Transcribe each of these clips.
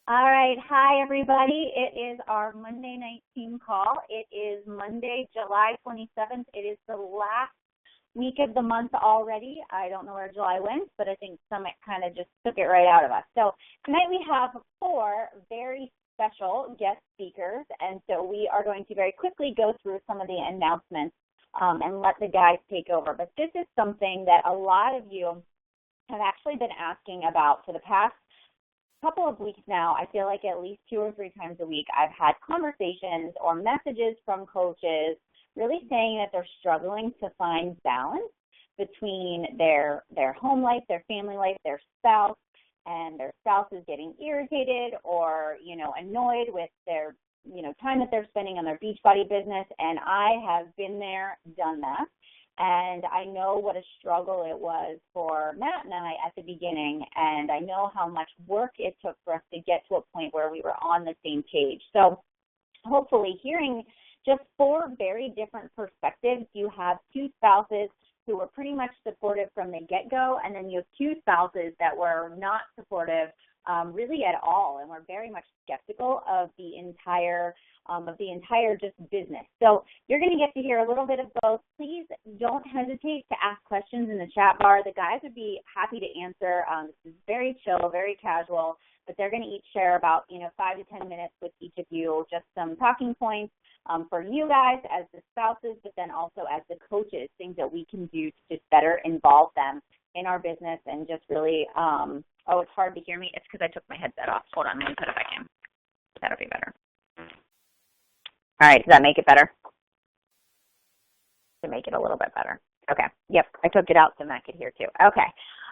All right. Hi, everybody. It is our Monday night team call. It is Monday, July 27th. It is the last week of the month already. I don't know where July went, but I think Summit kind of just took it right out of us. So tonight we have four very special guest speakers, and so we are going to very quickly go through some of the announcements and let the guys take over. But this is something that a lot of you have actually been asking about for the past couple of weeks now. I feel like at least 2 or 3 times a week I've had conversations or messages from coaches really saying that they're struggling to find balance between their home life, their family life, their spouse, and their spouse is getting irritated or, annoyed with their, time that they're spending on their Beachbody business. And I have been there, done that. And I know what a struggle it was for Matt and I at the beginning, and I know how much work it took for us to get to a point where we were on the same page. So hopefully hearing just 4 very different perspectives, you have 2 spouses who were pretty much supportive from the get-go, and then you have 2 spouses that were not supportive really at all, and were very much skeptical of the entire just business. So you're going to get to hear a little bit of both. Please don't hesitate to ask questions in the chat bar. The guys would be happy to answer. This is very chill, very casual, but they're going to each share about 5 to 10 minutes with each of you, just some talking points for you guys as the spouses, but then also as the coaches, things that we can do to just better involve them in our business and just really, it's hard to hear me. It's because I took my headset off. Hold on, let me put it back in. That'll be better. All right, does that make it better? To make it a little bit better. Okay, yep, I took it out so Matt could hear too. Okay,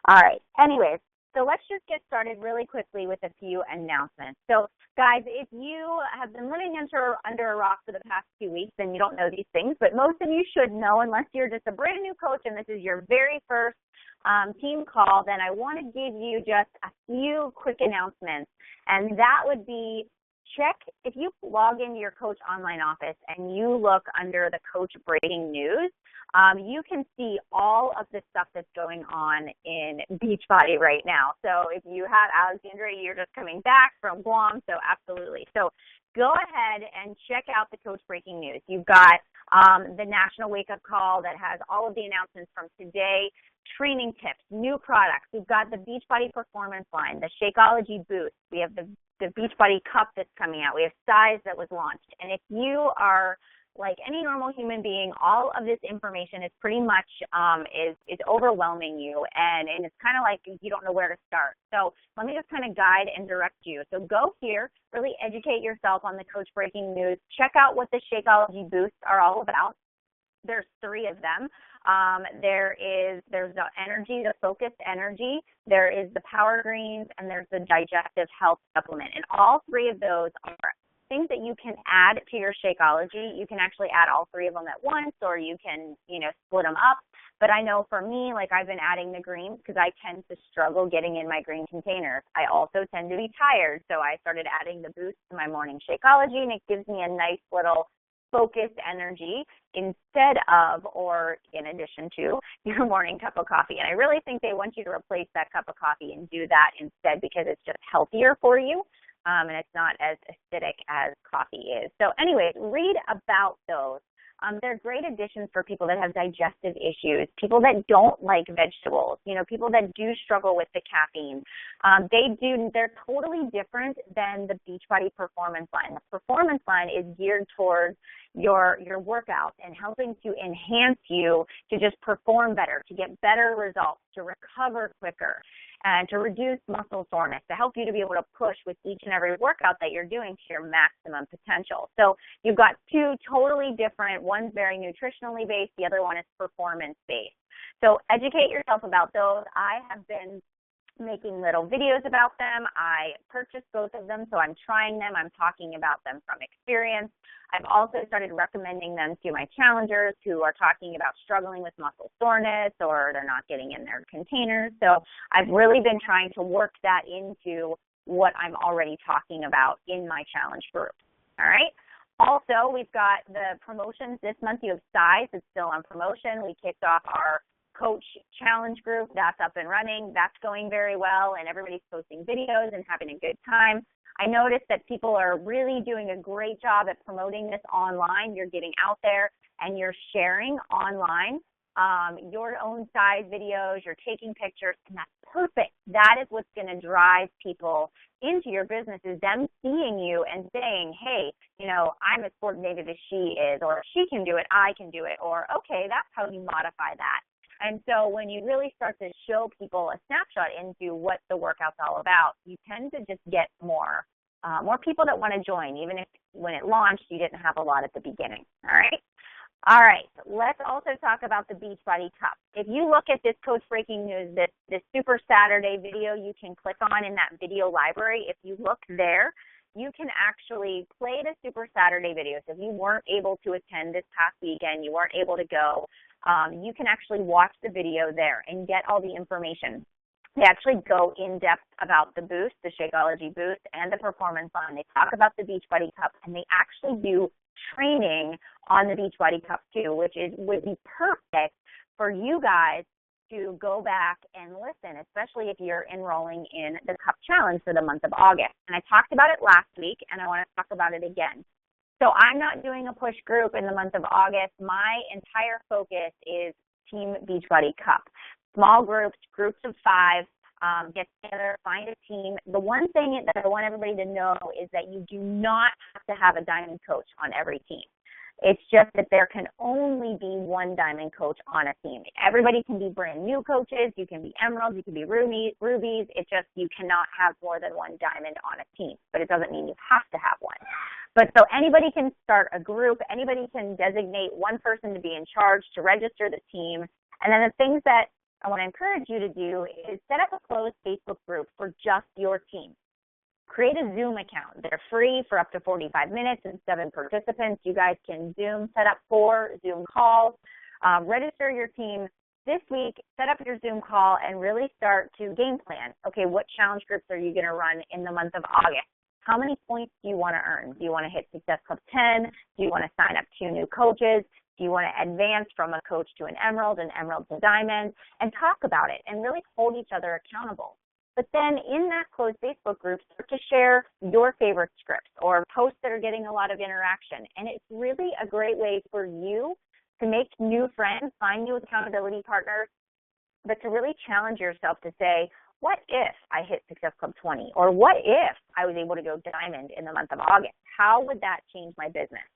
all right. Anyways, so let's just get started really quickly with a few announcements. So, guys, if you have been living under a rock for the past 2 weeks, then you don't know these things, but most of you should know, unless you're just a brand new coach and this is your very first team call, then I want to give you just a few quick announcements, and that would be if you log into your Coach Online office and you look under the Coach Breaking News, you can see all of the stuff that's going on in Beachbody right now. So if you have Alexandria, you're just coming back from Guam, so absolutely. So go ahead and check out the Coach Breaking News. You've got the National Wake Up Call that has all of the announcements from today, training tips, new products. We've got the Beachbody Performance line, the Shakeology Boost. We have the Beachbody Cup that's coming out. We have Size that was launched. And if you are like any normal human being, all of this information is pretty much is overwhelming you, and it's kind of like you don't know where to start. So let me just kind of guide and direct you. So go here, really educate yourself on the Coach Breaking News. Check out what the Shakeology Boosts are all about. There's 3 of them. There's the energy, the focused energy, there is the power greens, and there's the digestive health supplement. And all 3 of those are things that you can add to your Shakeology. You can actually add all 3 of them at once, or you can, split them up. But I know for me, like I've been adding the greens because I tend to struggle getting in my green containers. I also tend to be tired, so I started adding the boost to my morning Shakeology, and it gives me a nice little focused energy instead of or in addition to your morning cup of coffee. And I really think they want you to replace that cup of coffee and do that instead because it's just healthier for you. And it's not as acidic as coffee is. So anyways, read about those. They're great additions for people that have digestive issues, people that don't like vegetables, people that do struggle with the caffeine. They're totally different than the Beachbody Performance line. The Performance line is geared towards your workouts and helping to enhance you to just perform better, to get better results, to recover quicker, and to reduce muscle soreness, to help you to be able to push with each and every workout that you're doing to your maximum potential. So you've got 2 totally different, one's very nutritionally based, the other one is performance based. So educate yourself about those. I have been making little videos about them. I purchased both of them, so I'm trying them. I'm talking about them from experience. I've also started recommending them to my challengers who are talking about struggling with muscle soreness or they're not getting in their containers. So I've really been trying to work that into what I'm already talking about in my challenge group. All right. Also, we've got the promotions this month. You have Size. It's still on promotion. We kicked off our coach challenge group. That's up and running. That's going very well, and everybody's posting videos and having a good time. I noticed that people are really doing a great job at promoting this online. You're getting out there and you're sharing online your own size videos, you're taking pictures, and that's perfect. That is what's going to drive people into your business, is them seeing you and saying, hey, you know, I'm as coordinated as she is, or if she can do it, I can do it, or okay, that's how you modify that. And so when you really start to show people a snapshot into what the workout's all about, you tend to just get more people that want to join, even if when it launched you didn't have a lot at the beginning. All right. All right, let's also talk about the Beachbody Cup. If you look at this Coach Breaking News, this Super Saturday video, you can click on in that video library. If you look there, you can actually play the Super Saturday video. So if you weren't able to attend this past weekend, you weren't able to go, you can actually watch the video there and get all the information. They actually go in depth about the boost, the Shakeology boost, and the performance line. They talk about the Beachbody Cup, and they actually do training on the Beachbody Cup too, which would be perfect for you guys to go back and listen, especially if you're enrolling in the Cup Challenge for the month of August. And I talked about it last week, and I want to talk about it again. So I'm not doing a push group in the month of August. My entire focus is Team Beachbody Cup. Small groups of 5, get together, find a team. The one thing that I want everybody to know is that you do not have to have a diamond coach on every team. It's just that there can only be one diamond coach on a team. Everybody can be brand new coaches. You can be emeralds. You can be rubies. It's just you cannot have more than one diamond on a team, but it doesn't mean you have to have one. But so anybody can start a group. Anybody can designate one person to be in charge to register the team. And then the things that I want to encourage you to do is set up a closed Facebook group for just your team. Create a Zoom account. They're free for up to 45 minutes and 7 participants. You guys can Zoom, set up 4 Zoom calls, register your team this week, set up your Zoom call, and really start to game plan. Okay, what challenge groups are you going to run in the month of August? How many points do you want to earn? Do you want to hit Success Club 10? Do you want to sign up 2 new coaches? Do you want to advance from a coach to an emerald to diamond? And talk about it and really hold each other accountable. But then in that closed Facebook group, start to share your favorite scripts or posts that are getting a lot of interaction. And it's really a great way for you to make new friends, find new accountability partners, but to really challenge yourself to say, what if I hit Success Club 20? Or what if I was able to go diamond in the month of August? How would that change my business?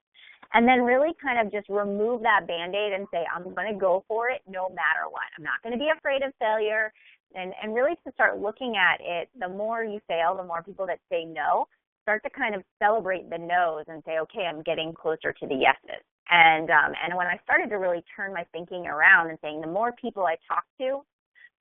And then really kind of just remove that Band-Aid and say, I'm going to go for it no matter what. I'm not going to be afraid of failure. And really to start looking at it, the more you fail, the more people that say no, start to kind of celebrate the no's and say, okay, I'm getting closer to the yeses. And when I started to really turn my thinking around and saying, the more people I talk to,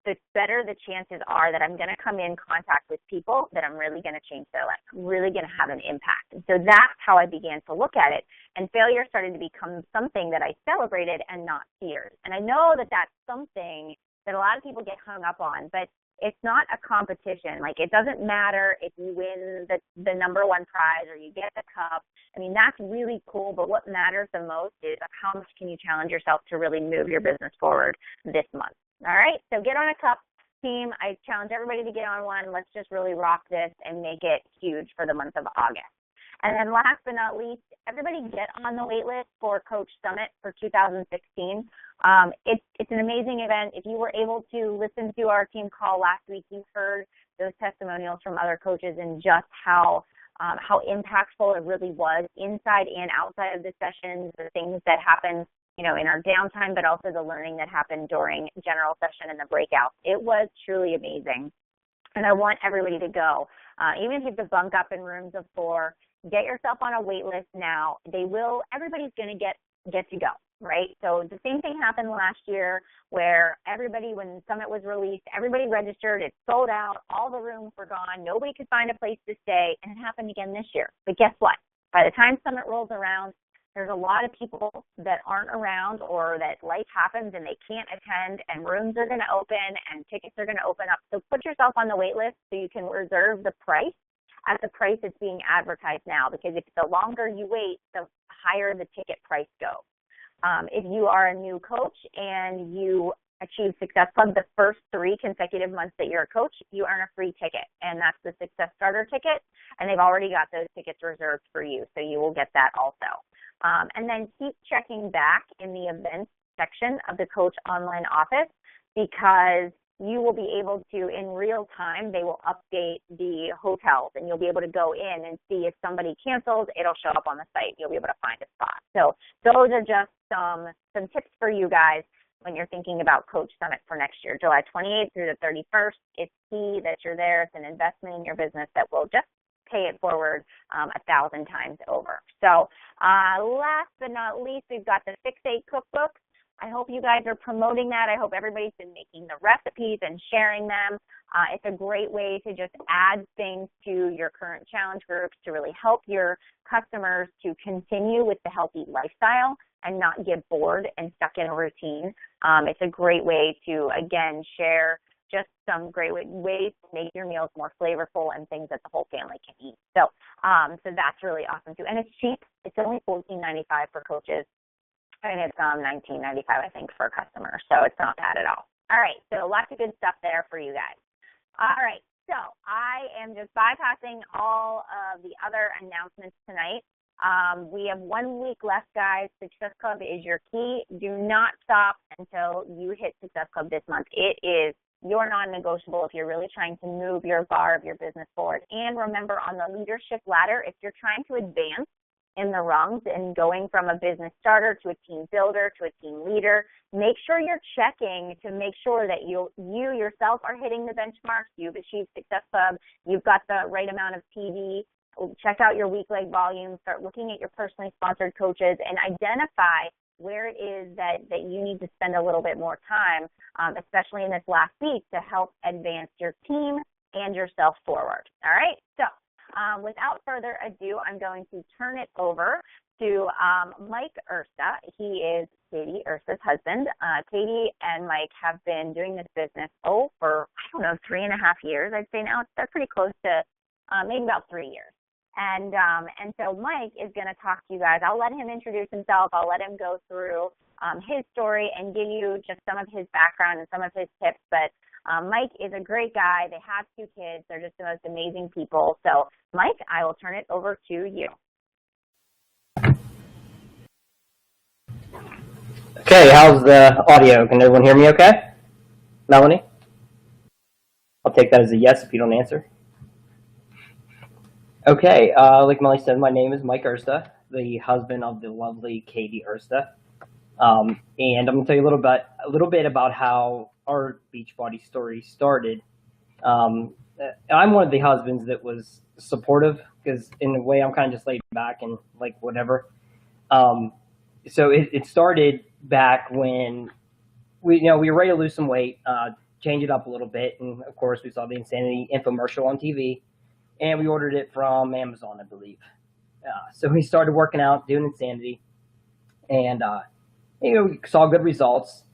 the better the chances are that I'm going to come in contact with people that I'm really going to change their life, really going to have an impact. And so that's how I began to look at it. And failure started to become something that I celebrated and not feared. And I know that that's something that a lot of people get hung up on, but it's not a competition. Like, it doesn't matter if you win the number 1 prize or you get the cup. I mean, that's really cool, but what matters the most is how much can you challenge yourself to really move your business forward this month. All right, so get on a cup team. I challenge everybody to get on one. Let's just really rock this and make it huge for the month of August. And then last but not least, everybody get on the wait list for Coach Summit for 2016. It's an amazing event. If you were able to listen to our team call last week, you heard those testimonials from other coaches and just how impactful it really was inside and outside of the sessions, the things that happened, you know, in our downtime, but also the learning that happened during general session and the breakouts. It was truly amazing. And I want everybody to go. Even if you have to bunk up in rooms of 4, get yourself on a wait list now. Everybody's going to get to go, right? So the same thing happened last year where everybody, when Summit was released, everybody registered, it sold out, all the rooms were gone, nobody could find a place to stay, and it happened again this year. But guess what? By the time Summit rolls around, there's a lot of people that aren't around or that life happens and they can't attend, and rooms are going to open and tickets are going to open up. So put yourself on the wait list so you can reserve the price at the price it's being advertised now, because if the longer you wait, the higher the ticket price goes. If you are a new coach and you Achieve Success Club, the first 3 consecutive months that you're a coach, you earn a free ticket, and that's the Success Starter ticket, and they've already got those tickets reserved for you, so you will get that also. And then keep checking back in the events section of the Coach Online Office, because you will be able to, in real time, they will update the hotels, and you'll be able to go in and see if somebody cancels, it'll show up on the site. You'll be able to find a spot. So those are just some tips for you guys when you're thinking about Coach Summit for next year, July 28th through the 31st. It's key that you're there. It's an investment in your business that will just pay it forward 1,000 times over. So last but not least, we've got the Fix 8 cookbook. I hope you guys are promoting that. I hope everybody's been making the recipes and sharing them. It's a great way to just add things to your current challenge groups to really help your customers to continue with the healthy lifestyle and not get bored and stuck in a routine. It's a great way to, again, share just some great ways to make your meals more flavorful and things that the whole family can eat. So that's really awesome too. And it's cheap. It's only $14.95 for coaches. And it's $19.95, I think, for a customer. So it's not bad at all. All right, so lots of good stuff there for you guys. All right, so I am just bypassing all of the other announcements tonight. We have 1 week left, guys. Success Club is your key. Do not stop until you hit Success Club this month. It is your non-negotiable if you're really trying to move your bar of your business forward. And remember, on the leadership ladder, if you're trying to advance in the rungs and going from a business starter to a team builder to a team leader, make sure you're checking to make sure that you yourself are hitting the benchmarks. You've achieved Success Club. You've got the right amount of TV. Check out your week leg volume. Start looking at your personally sponsored coaches and identify where it is that you need to spend a little bit more time, especially in this last week, to help advance your team and yourself forward. All right? So without further ado, I'm going to turn it over to Mike Ursta. He is Katie Ursta's husband. Katie and Mike have been doing this business, for, 3.5 years, I'd say now. They're pretty close to maybe about 3 years. And so Mike is going to talk to you guys. I'll let him introduce himself. I'll let him go through his story and give you just some of his background and some of his tips. But Mike is a great guy. They have 2 kids. They're just the most amazing people. So, Mike, I will turn it over to you. Okay, how's the audio? Can everyone hear me okay? Melanie? I'll take that as a yes if you don't answer. Okay, like Melanie said, my name is Mike Ursta, the husband of the lovely Katie Ursta. And I'm going to tell you a little bit about how our Beachbody story started. I'm one of the husbands that was supportive, because in a way I'm kind of just laid back and like whatever. So it started back when we were ready to lose some weight, change it up a little bit, and of course we saw the Insanity infomercial on TV, and we ordered it from Amazon, I believe. So we started working out, doing Insanity, and we saw good results.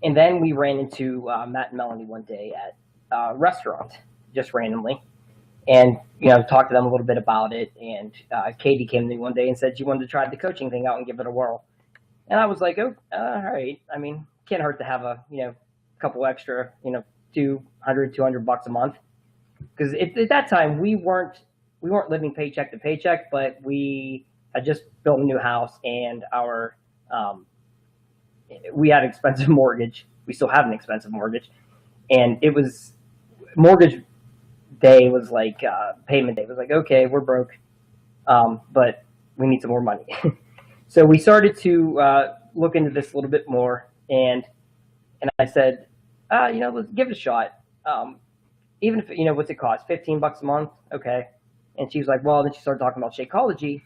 And then we ran into Matt and Melanie one day at a restaurant, just randomly, and talked to them a little bit about it. And Katie came to me one day and said she wanted to try the coaching thing out and give it a whirl. And I was like, oh, all right. I mean, can't hurt to have a couple extra, $200 a month, because at that time we weren't living paycheck to paycheck, but we had just built a new house, and our we had an expensive mortgage. We still have an expensive mortgage, and it was mortgage day was like payment day. It was like, okay, we're broke, but we need some more money. So we started to look into this a little bit more, and I said, let's give it a shot. Even if, what's it cost? $15 a month? Okay. And she was like, well, then she started talking about Shakeology,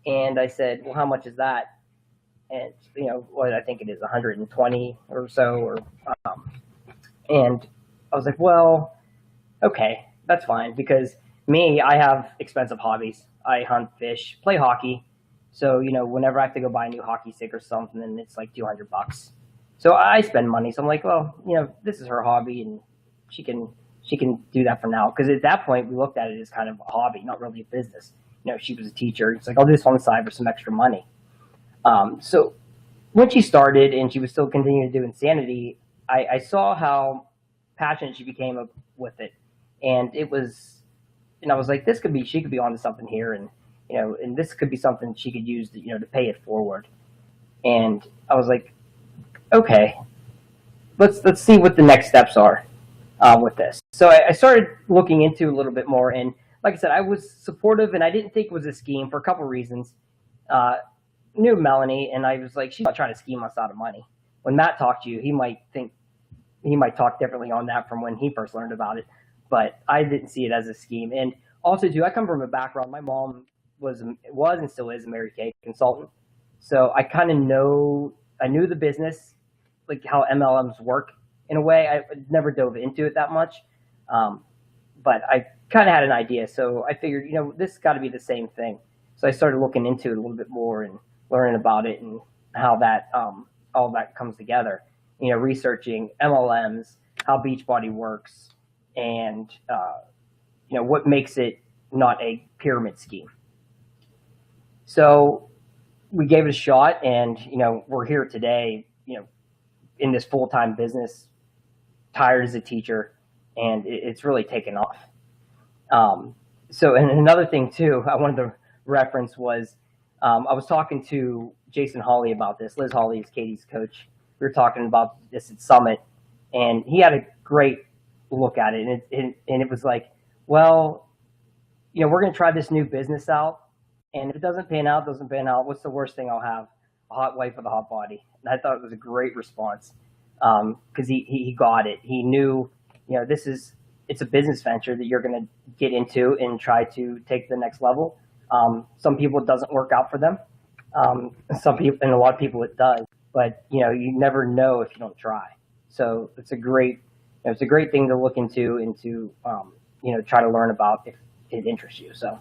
and I said, well, how much is that? And what I think it is, 120 or so, and I was like, well, okay, that's fine, because I have expensive hobbies. I hunt, fish, play hockey. So, whenever I have to go buy a new hockey stick or something, then it's like $200. So I spend money. So I'm like, well, this is her hobby, and she can do that for now. Because at that point, we looked at it as kind of a hobby, not really a business. She was a teacher. It's like, I'll do this on the side for some extra money. So when she started and she was still continuing to do Insanity, I saw how passionate she became with it, and I was like, she could be onto something here, and and this could be something she could use to pay it forward. And I was like, okay, let's see what the next steps are with this. So I started looking into a little bit more, and like I said, I was supportive, and I didn't think it was a scheme for a couple of reasons. Knew Melanie, and I was like, she's not trying to scheme us out of money. When Matt talked to you, he might talk differently on that from when he first learned about it, but I didn't see it as a scheme. And also, too, I come from a background. My mom was and still is a Mary Kay consultant, so I kind of I knew the business, like how MLMs work in a way. I never dove into it that much, but I kind of had an idea. So I figured, this has got to be the same thing. So I started looking into it a little bit more and learning about it and how that all that comes together. Researching MLMs, how Beachbody works, and what makes it not a pyramid scheme. So we gave it a shot, and we're here today. In this full-time business, tired as a teacher, and it's really taken off. So, and another thing too, I wanted to reference was I was talking to Jason Hawley about this. Liz Hawley is Katie's coach. We were talking about this at Summit, and he had a great look at it, and it was like, well, we're going to try this new business out, and if it doesn't pan out, what's the worst thing I'll have? A hot wife with a hot body. And I thought it was a great response because he got it. He knew, it's a business venture that you're going to get into and try to take to the next level. Some people, it doesn't work out for them. Some people, and a lot of people it does, but you never know if you don't try. So it's a great thing to look into try to learn about if it interests you. So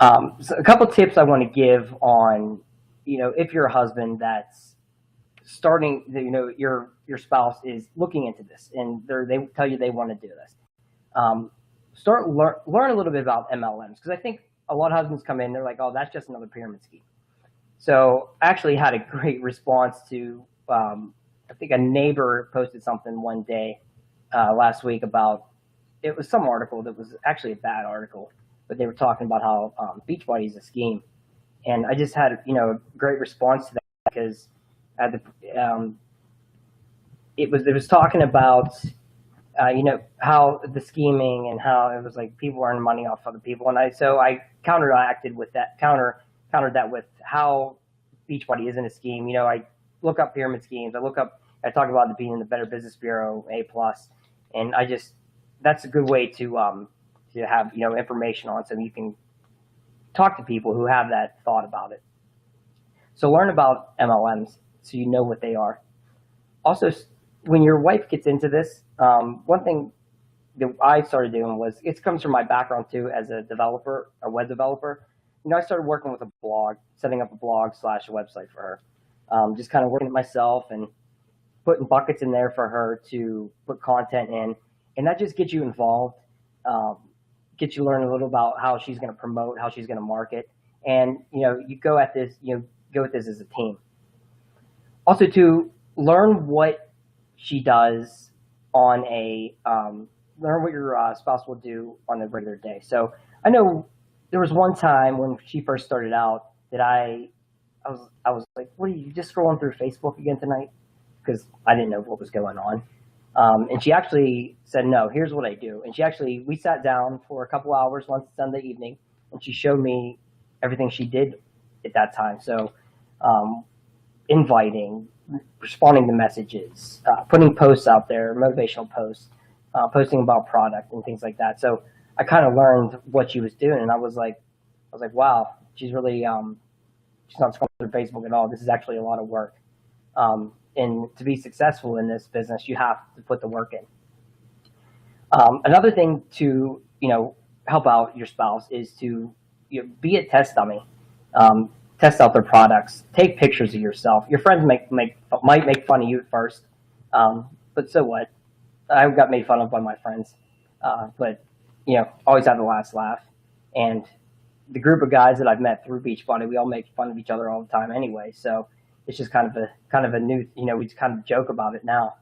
a couple tips I want to give on, if you're a husband that's starting, your spouse is looking into this and they tell you they want to do this. Learn a little bit about MLMs, because I think a lot of husbands come in, they're like, oh, that's just another pyramid scheme. So I actually had a great response to, I think a neighbor posted something one day last week about, it was some article that was actually a bad article, but they were talking about how Beachbody is a scheme. And I just had, a great response to that, because at it was talking about, how the scheming and how it was like people earn money off other people. And I countered that with how Beachbody isn't a scheme. I look up pyramid schemes. I talk about it being in the Better Business Bureau, A+, and that's a good way to have, information on, so you can talk to people who have that thought about it. So learn about MLMs so you know what they are. Also, when your wife gets into this, one thing that I started doing was, it comes from my background too as a developer, a web developer. I started working with a blog, setting up a blog / a website for her. Just kind of working it myself and putting buckets in there for her to put content in. And that just gets you involved, gets you learn a little about how she's going to promote, how she's going to market. And, you go at this, go at this as a team. Also, to learn what she does on learn what your spouse will do on a regular day. So I know there was one time when she first started out that I was like, what are you just scrolling through Facebook again tonight? Because I didn't know what was going on. And she actually said, no, here's what I do. And we sat down for a couple hours one Sunday evening, and she showed me everything she did at that time. So inviting, responding to messages, putting posts out there, motivational posts, posting about product and things like that. So I kind of learned what she was doing, and I was like, wow, she's really, she's not scrolling through Facebook at all. This is actually a lot of work. And to be successful in this business, you have to put the work in. Another thing to, help out your spouse is to be a test dummy. Test out their products. Take pictures of yourself. Your friends might make fun of you at first, but so what? I got made fun of by my friends, but always have the last laugh. And the group of guys that I've met through Beachbody, we all make fun of each other all the time anyway. So it's just kind of a new, we just kind of joke about it now.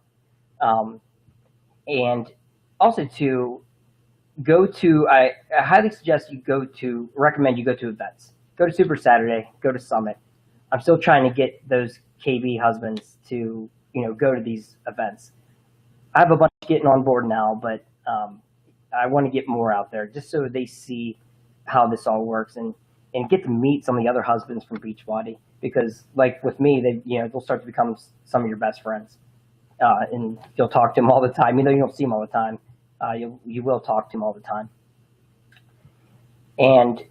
And also to go to, I highly suggest recommend you go to events. Go to Super Saturday, go to Summit. I'm still trying to get those KB husbands to, go to these events. I have a bunch getting on board now, but I want to get more out there just so they see how this all works and get to meet some of the other husbands from Beachbody, because like with me, they'll start to become some of your best friends, and you'll talk to them all the time. Even though you don't see them all the time, you will talk to them all the time. And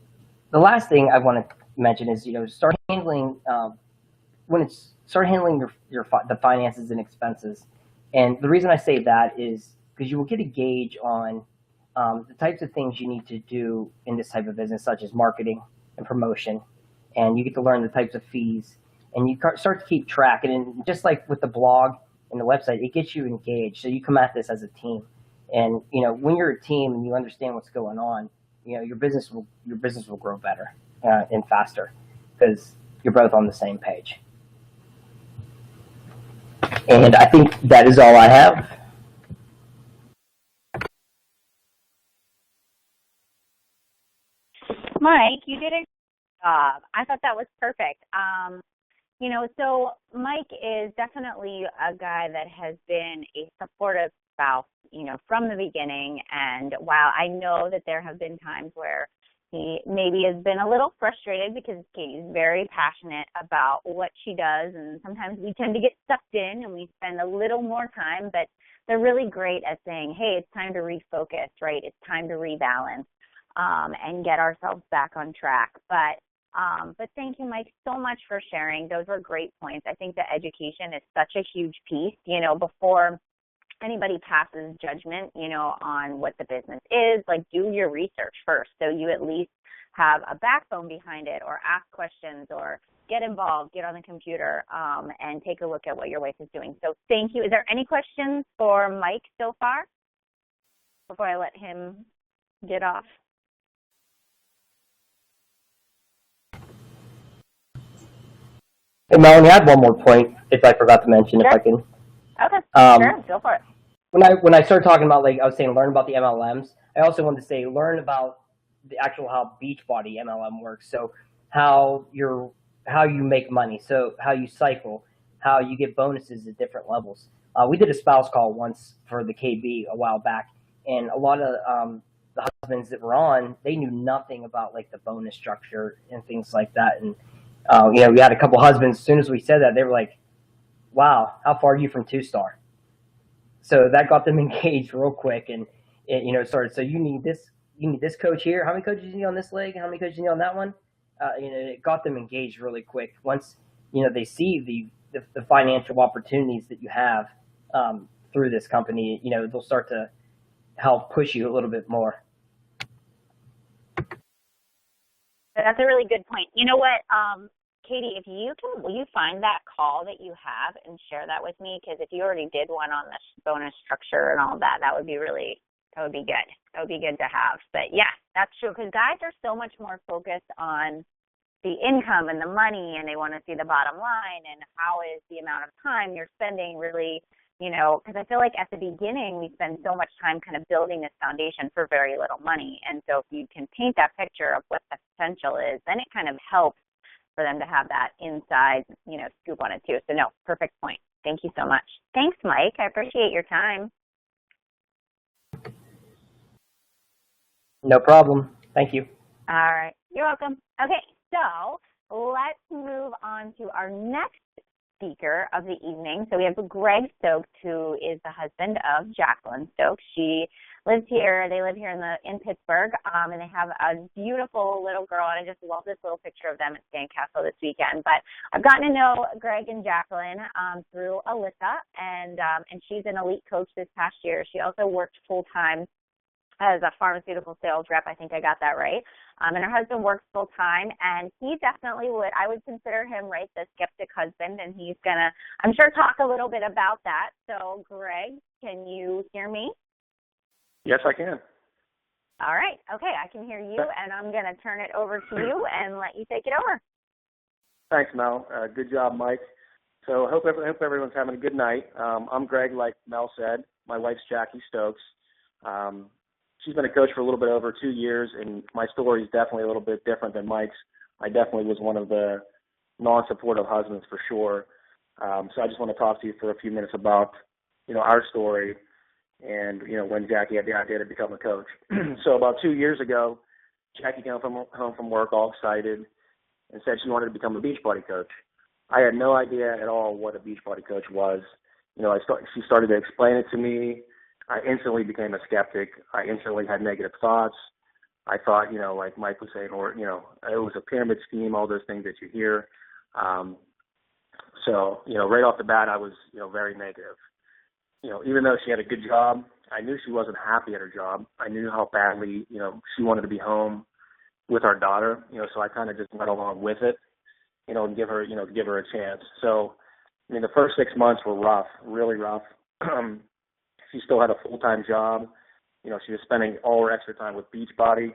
the last thing I want to mention is start handling the finances and expenses. And the reason I say that is because you will get a gauge on the types of things you need to do in this type of business, such as marketing and promotion, and you get to learn the types of fees, and you start to keep track. And just like with the blog and the website, it gets you engaged. So you come at this as a team, and when you're a team and you understand what's going on, your business will grow better and faster because you're both on the same page. And I think that is all I have. Mike, you did a good job. I thought that was perfect. So Mike is definitely a guy that has been a supportive spouse, from the beginning. And while I know that there have been times where he maybe has been a little frustrated because Katie's very passionate about what she does, and sometimes we tend to get sucked in and we spend a little more time, but they're really great at saying, hey, it's time to refocus, right? It's time to rebalance. And get ourselves back on track. But thank you, Mike, so much for sharing. Those were great points. I think that education is such a huge piece, before anybody passes judgment, on what the business is. Like, do your research first so you at least have a backbone behind it, or ask questions, or get involved, get on the computer, and take a look at what your wife is doing. So thank you. Is there any questions for Mike so far before I let him get off? Hey, Melanie, I had one more point if I forgot to mention, Sure. if I can. Okay, sure, go for it. When I started talking about, like I was saying, learn about the MLMs, I also wanted to say learn about the actual how Beachbody MLM works. So how you make money, so how you cycle, how you get bonuses at different levels. We did a spouse call once for the KB a while back, and a lot of the husbands that were on, they knew nothing about like the bonus structure and things like that. And we had a couple husbands. As soon as we said that, they were like, "Wow, how far are you from 2-star?" So that got them engaged real quick, and it started. So you need this coach here. How many coaches do you need on this leg? How many coaches do you need on that one? It got them engaged really quick. Once they see the financial opportunities that you have through this company, they'll start to help push you a little bit more. That's a really good point. You know what, Katie, will you find that call that you have and share that with me? Because if you already did one on the bonus structure and all that, that would be good. That would be good to have. But yeah, that's true. Because guys are so much more focused on the income and the money, and they want to see the bottom line and how is the amount of time you're spending really, because I feel like at the beginning we spend so much time kind of building this foundation for very little money. And so if you can paint that picture of what the potential is, then it kind of helps for them to have that inside, scoop on it too. So no, perfect point. Thank you so much. Thanks, Mike. I appreciate your time. No problem. Thank you. All right. You're welcome. Okay, so let's move on to our next speaker of the evening. So we have Greg Stokes, who is the husband of Jacqueline Stokes. She lives here. They live here in Pittsburgh, and they have a beautiful little girl. And I just love this little picture of them at Sandcastle this weekend. But I've gotten to know Greg and Jacqueline through Alyssa, and she's an elite coach this past year. She also worked full time as a pharmaceutical sales rep. I think I got that right. And her husband works full time, and he definitely I would consider him, right, the skeptic husband, and he's going to, I'm sure, talk a little bit about that. So, Greg, can you hear me? Yes, I can. All right. Okay, I can hear you, and I'm going to turn it over to you and let you take it over. Thanks, Mel. Good job, Mike. So I hope everyone's having a good night. I'm Greg, like Mel said. My wife's Jackie Stokes. She's been a coach for a little bit over 2 years, and my story is definitely a little bit different than Mike's. I definitely was one of the non-supportive husbands for sure. So I just want to talk to you for a few minutes about, our story and, when Jackie had the idea to become a coach. So about 2 years ago, Jackie came home from work all excited and said she wanted to become a Beachbody coach. I had no idea at all what a Beachbody coach was. She started to explain it to me. I instantly became a skeptic. I instantly had negative thoughts. I thought, like Mike was saying, or, it was a pyramid scheme, all those things that you hear. So, right off the bat, I was, very negative. Even though she had a good job, I knew she wasn't happy at her job. I knew how badly, she wanted to be home with our daughter, so I kind of just went along with it, and give her a chance. So, the first 6 months were rough, really rough. She still had a full-time job. She was spending all her extra time with Beachbody.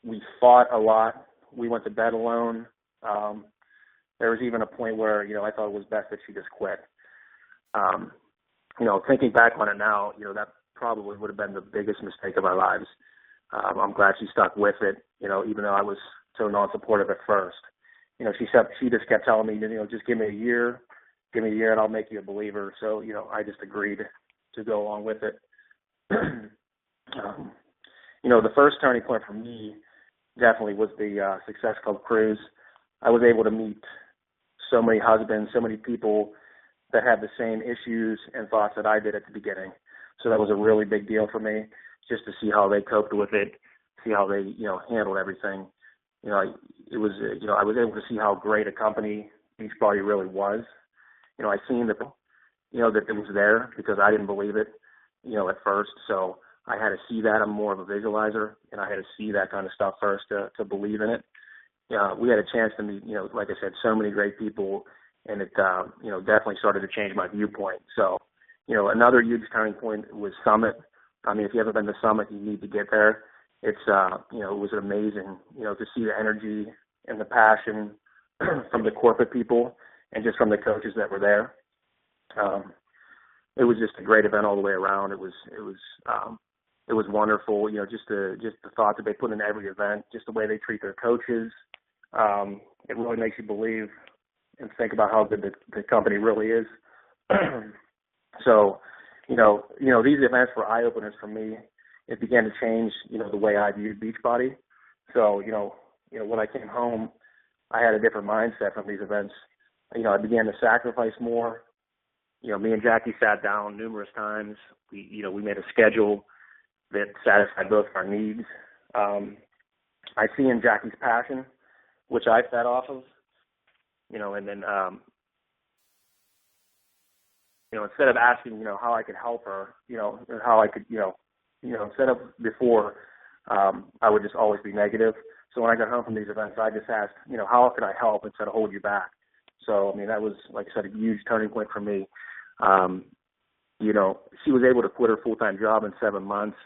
We fought a lot. We went to bed alone. There was even a point where, I thought it was best that she just quit. Thinking back on it now, that probably would have been the biggest mistake of our lives. I'm glad she stuck with it, even though I was so non-supportive at first. She just kept telling me, just give me a year and I'll make you a believer. So, I just agreed to go along with it. The first turning point for me definitely was the Success Club cruise. I was able to meet so many husbands, so many people that had the same issues and thoughts that I did at the beginning. So that was a really big deal for me, just to see how they coped with it, see how they, handled everything. I was able to see how great a company Beachbody really was. I seen that, that it was there because I didn't believe it, at first. So I had to see that. I'm more of a visualizer, and I had to see that kind of stuff first to believe in it. We had a chance to meet, like I said, so many great people, and it, definitely started to change my viewpoint. So, another huge turning point was Summit. If you haven't been to Summit, you need to get there. It's, it was amazing, to see the energy and the passion from the corporate people and just from the coaches that were there. It was just a great event all the way around. It was wonderful, just the thought that they put in every event, just the way they treat their coaches. It really makes you believe and think about how good the company really is. So, these events were eye openers for me. It began to change, the way I viewed Beachbody. So, when I came home, I had a different mindset from these events. I began to sacrifice more. Me and Jackie sat down numerous times. We made a schedule that satisfied both our needs. I see in Jackie's passion, which I fed off of, and then, instead of asking, how I could help her, how I could, instead of before, I would just always be negative. So when I got home from these events, I just asked, how could I help instead of hold you back? So, that was, like I said, a huge turning point for me. She was able to quit her full-time job in 7 months.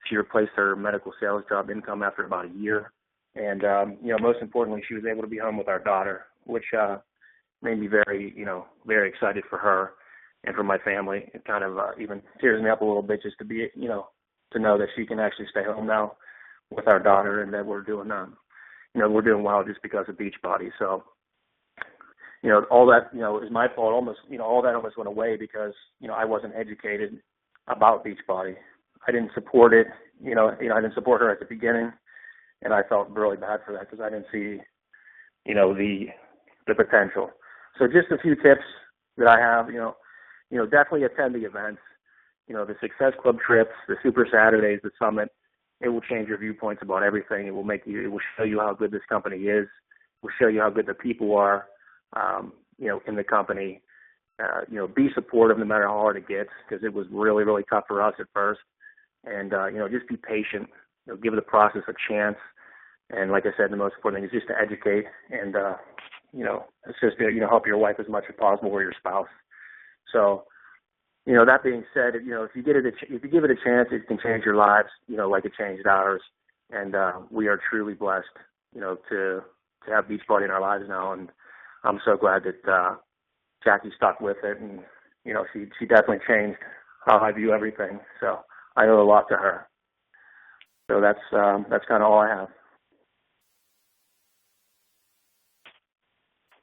She replaced her medical sales job income after about a year. And, most importantly, she was able to be home with our daughter, which made me very, very excited for her and for my family. It kind of even tears me up a little bit just to be, to know that she can actually stay home now with our daughter and that we're doing, we're doing well just because of Beachbody. So, all that, is my fault. Almost, all that almost went away because, I wasn't educated about Beachbody. I didn't support it. I didn't support her at the beginning, and I felt really bad for that because I didn't see, the potential. So just a few tips that I have, definitely attend the events, the Success Club trips, the Super Saturdays, the Summit. It will change your viewpoints about everything. It will show you how good this company is. It will show you how good the people are, in the company. Be supportive no matter how hard it gets, because it was really, really tough for us at first. And, just be patient, give the process a chance. And like I said, the most important thing is just to educate and, it's just, help your wife as much as possible or your spouse. So, that being said, if you give it a chance, it can change your lives, like it changed ours. And, we are truly blessed, to have Beachbody in our lives now. And I'm so glad that, Jackie stuck with it, and she definitely changed how I view everything. So I owe a lot to her. So that's kind of all I have.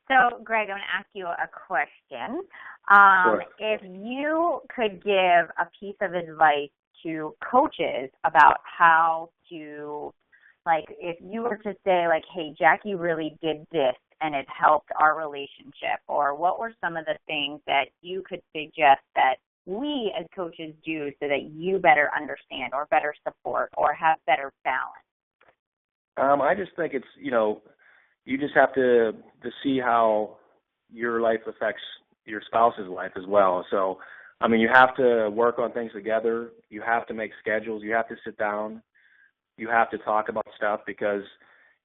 So, Greg, I'm going to ask you a question. Sure. If you could give a piece of advice to coaches about how to, like, if you were to say, like, hey, Jackie really did this and it helped our relationship, or what were some of the things that you could suggest that we as coaches do so that you better understand or better support or have better balance? I just think it's, you just have to see how your life affects your spouse's life as well. So, you have to work on things together. You have to make schedules. You have to sit down. You have to talk about stuff because,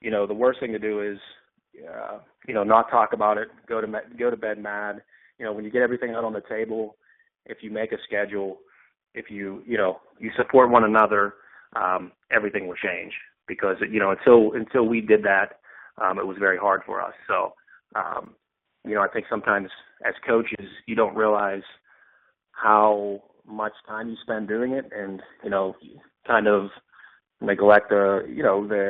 the worst thing to do is, not talk about it, go to bed mad. When you get everything out on the table, if you make a schedule, if you support one another, everything will change because, until we did that, it was very hard for us. So, I think sometimes as coaches, you don't realize how much time you spend doing it and, kind of neglect the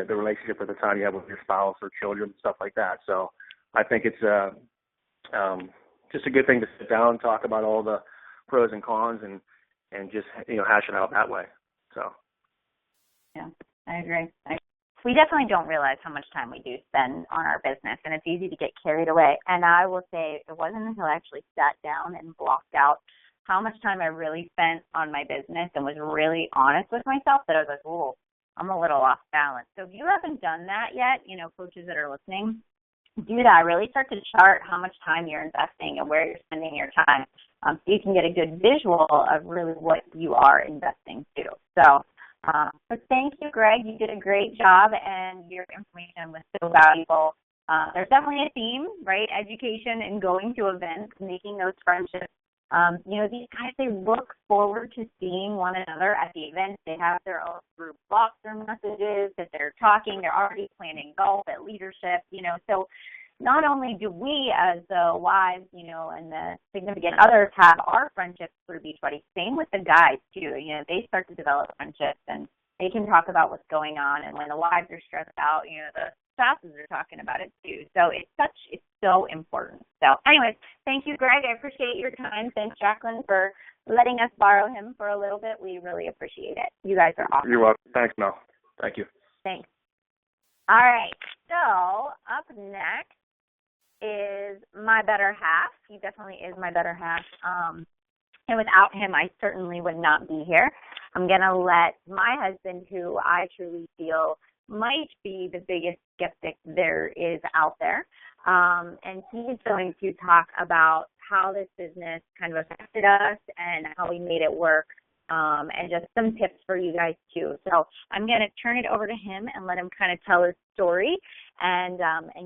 relationship at the time you have with your spouse or children and stuff like that. So I think it's just a good thing to sit down and talk about all the pros and cons and just, hash it out that way. So. Yeah, I agree. We definitely don't realize how much time we do spend on our business, and it's easy to get carried away. And I will say it wasn't until I actually sat down and blocked out how much time I really spent on my business and was really honest with myself that I was like, oh, I'm a little off balance. So if you haven't done that yet, coaches that are listening, do that. Really start to chart how much time you're investing and where you're spending your time so you can get a good visual of really what you are investing to. So thank you, Greg. You did a great job, and your information was so valuable. There's definitely a theme, right? Education and going to events, making those friendships. These guys, they look forward to seeing one another at the events. They have their own group Voxer messages that they're talking. They're already planning golf at leadership, So not only do we as the wives, and the significant others have our friendships through Beachbody, same with the guys, too. They start to develop friendships, and they can talk about what's going on. And when the wives are stressed out, the spouses are talking about it, too. So it's so important. So anyways, thank you, Greg. I appreciate your time. Thanks, Jacqueline, for letting us borrow him for a little bit. We really appreciate it. You guys are awesome. You're welcome. Thanks, Mel. Thank you. Thanks. All right. So up next is my better half. He definitely is my better half. And without him, I certainly would not be here. I'm going to let my husband, who I truly feel might be the biggest skeptic there is out there, and he's going to talk about how this business kind of affected us and how we made it work, and just some tips for you guys too. So I'm going to turn it over to him and let him kind of tell his story and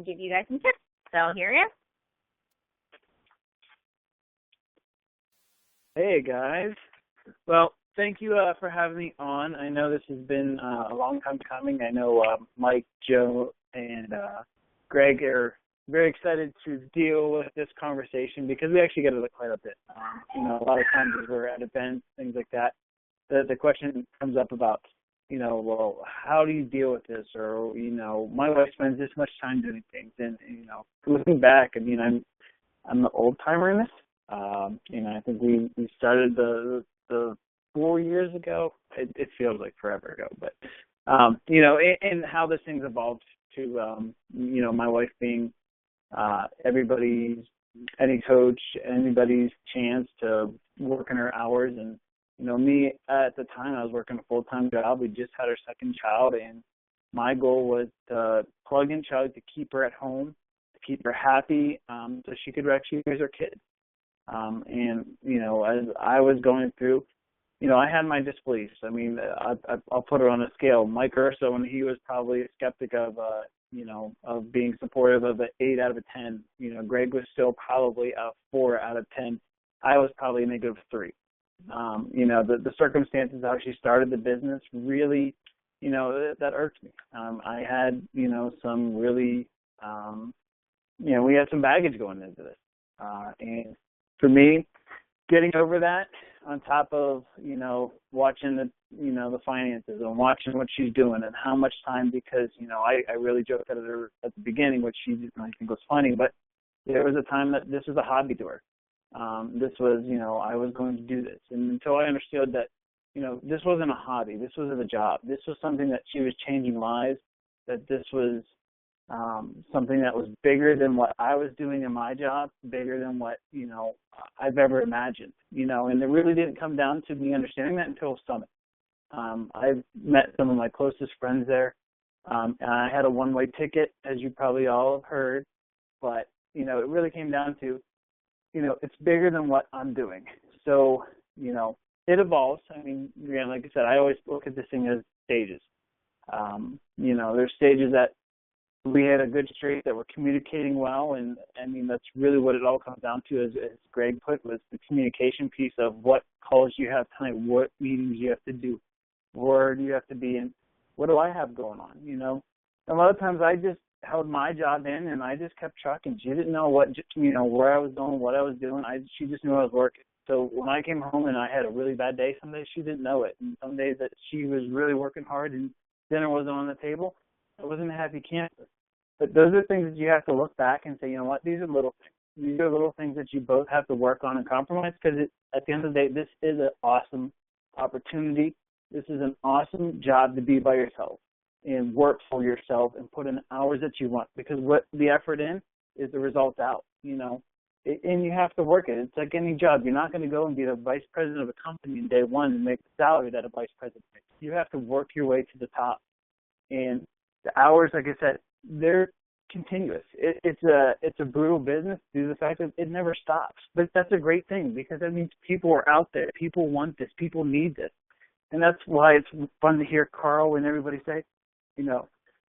give you guys some tips. So here he is. Hey, guys. Well, thank you for having me on. I know this has been a long time coming. I know Mike, Joe, and Greg are very excited to deal with this conversation because we actually get it quite a bit. A lot of times as we're at events, things like that, the question comes up about, well, how do you deal with this? Or, my wife spends this much time doing things. And, looking back, I'm the old timer in this. I think we started the 4 years ago. It feels like forever ago, but and how this thing's evolved to my wife being any coach, anybody's chance to work in her hours, and me at the time I was working a full-time job. We just had our second child, and my goal was to plug in Charlie to keep her at home, to keep her happy, so she could actually raise her kids. As I was going through, I had my disbeliefs. I'll put it on a scale. Mike Urso, when he was probably a skeptic of being supportive of an 8 out of a 10. Greg was still probably a 4 out of 10. I was probably a negative 3. The circumstances how she started the business really, that irked me. I had, some really, we had some baggage going into this. And for me, getting over that on top of, watching the finances and watching what she's doing and how much time, because, I really joked at her at the beginning, which she didn't, I think was funny, but there was a time that this was a hobby to her. This was, I was going to do this. And until I understood that, this wasn't a hobby, this wasn't a job, this was something that she was changing lives, that this was something that was bigger than what I was doing in my job, bigger than what, I've ever imagined, and it really didn't come down to me understanding that until Summit. I've met some of my closest friends there, and I had a one-way ticket, as you probably all have heard, but, it really came down to, it's bigger than what I'm doing. So, it evolves. I mean, again, like I said, I always look at this thing as stages. There's stages that we had a good streak, that we're communicating well, and I mean, that's really what it all comes down to, as Greg put, was the communication piece of what calls you have time, what meetings you have to do, where do you have to be, and what do I have going on, A lot of times I just held my job in, and I just kept trucking. She didn't know where I was going, what I was doing. She just knew I was working. So when I came home and I had a really bad day, some days she didn't know it, and some days that she was really working hard and dinner wasn't on the table, I wasn't a happy camper. But those are things that you have to look back and say, you know what, these are little things. These are little things that you both have to work on and compromise, because at the end of the day, this is an awesome opportunity. This is an awesome job to be by yourself and work for yourself and put in hours that you want, because what the effort in is the result out, and you have to work it. It's like any job. You're not going to go and be the vice president of a company in day one and make the salary that a vice president makes. You have to work your way to the top. And the hours, like I said, they're continuous. It's a brutal business due to the fact that it never stops. But that's a great thing, because that means people are out there. People want this. People need this. And that's why it's fun to hear Carl and everybody say,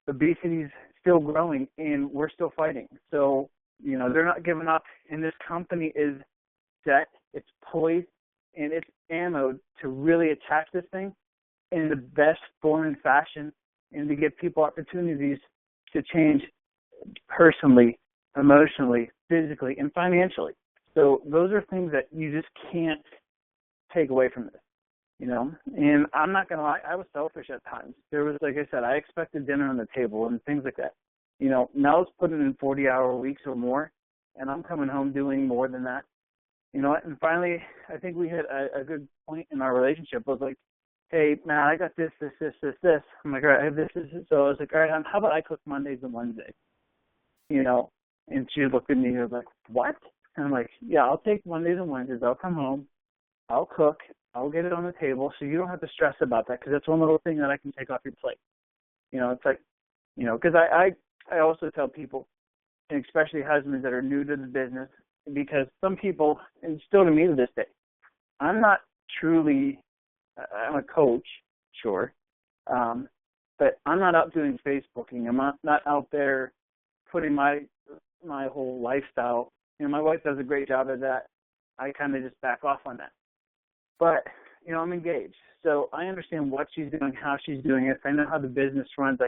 obesity is still growing and we're still fighting. So, they're not giving up, and this company is set, it's poised, and it's ammoed to really attack this thing in the best form and fashion, and to give people opportunities to change personally, emotionally, physically, and financially. So those are things that you just can't take away from this, And I'm not going to lie, I was selfish at times. There was, like I said, I expected dinner on the table and things like that. Mel's putting in 40-hour weeks or more, and I'm coming home doing more than that. And finally, I think we hit a good point in our relationship. I was like, hey, man, I got this. I'm like, all right, I have this. So I was like, all right, how about I cook Mondays and Wednesdays? And she looked at me and was like, what? And I'm like, yeah, I'll take Mondays and Wednesdays. I'll come home. I'll cook. I'll get it on the table, so you don't have to stress about that, because that's one little thing that I can take off your plate. It's like, because I also tell people, and especially husbands that are new to the business, because some people, and still to me to this day, I'm not truly, I'm a coach, sure, but I'm not out doing Facebooking. I'm not out there putting my whole lifestyle. My wife does a great job of that. I kind of just back off on that. But, I'm engaged. So I understand what she's doing, how she's doing it. I know how the business runs.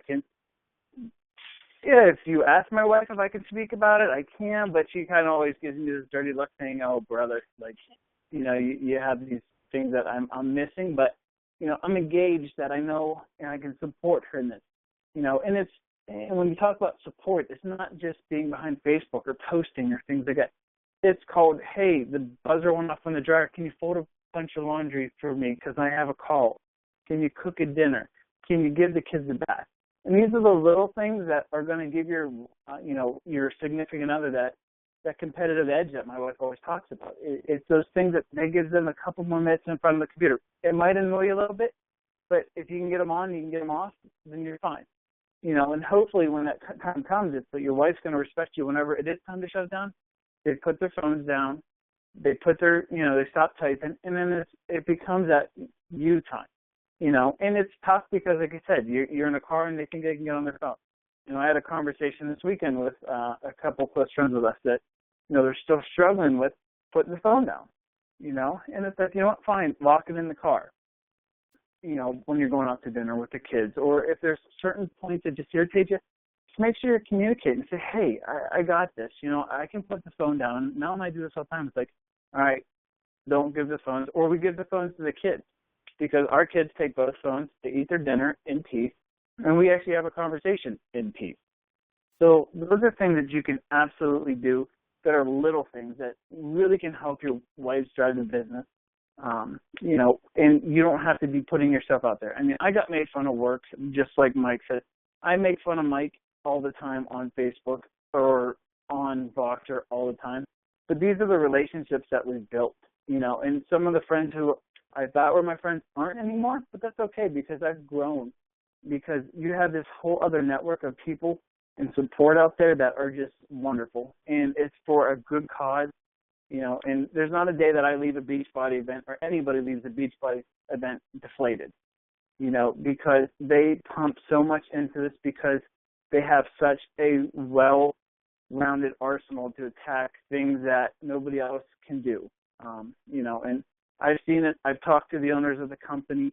If you ask my wife if I can speak about it, I can, but she kind of always gives me this dirty look saying, oh, brother, you have these things that I'm missing. But, I'm engaged, that I know and I can support her in this. And when you talk about support, it's not just being behind Facebook or posting or things like that. It's called, hey, the buzzer went off on the dryer. Can you fold a bunch of laundry for me because I have a call? Can you cook a dinner? Can you give the kids a bath? And these are the little things that are going to give your significant other that competitive edge that my wife always talks about. It's those things that gives them a couple more minutes in front of the computer. It might annoy you a little bit, but if you can get them on, you can get them off, then you're fine. And hopefully when that time comes, it's that your wife's going to respect you whenever it is time to shut down. They put their phones down, they put their, they stop typing, and then it becomes that you time, and it's tough because, like I said, you're in a car and they think they can get on their phone. I had a conversation this weekend with a couple close friends of us that, they're still struggling with putting the phone down, and it's like, what, fine, lock it in the car, when you're going out to dinner with the kids, or if there's certain points that just irritate you, just make sure you're communicating. Say, hey, I got this. You know, I can put the phone down. Mel and I do this all the time. It's like, all right, don't give the phones, or we give the phones to the kids, because our kids take both phones to eat their dinner in peace, and we actually have a conversation in peace. So those are things that you can absolutely do that are little things that really can help your wives drive the business. You know, and you don't have to be putting yourself out there. I mean, I got made fun of work, just like Mike said. I make fun of Mike all the time on Facebook or on Voxer all the time. But these are the relationships that we've built, you know, and some of the friends who I thought were my friends aren't anymore, but that's okay because I've grown, because you have this whole other network of people and support out there that are just wonderful. And it's for a good cause, you know, and there's not a day that I leave a Beachbody event or anybody leaves a Beachbody event deflated, you know, because they pump so much into this, because they have such a well-rounded arsenal to attack things that nobody else can do, you know, and I've seen it. I've talked to the owners of the company.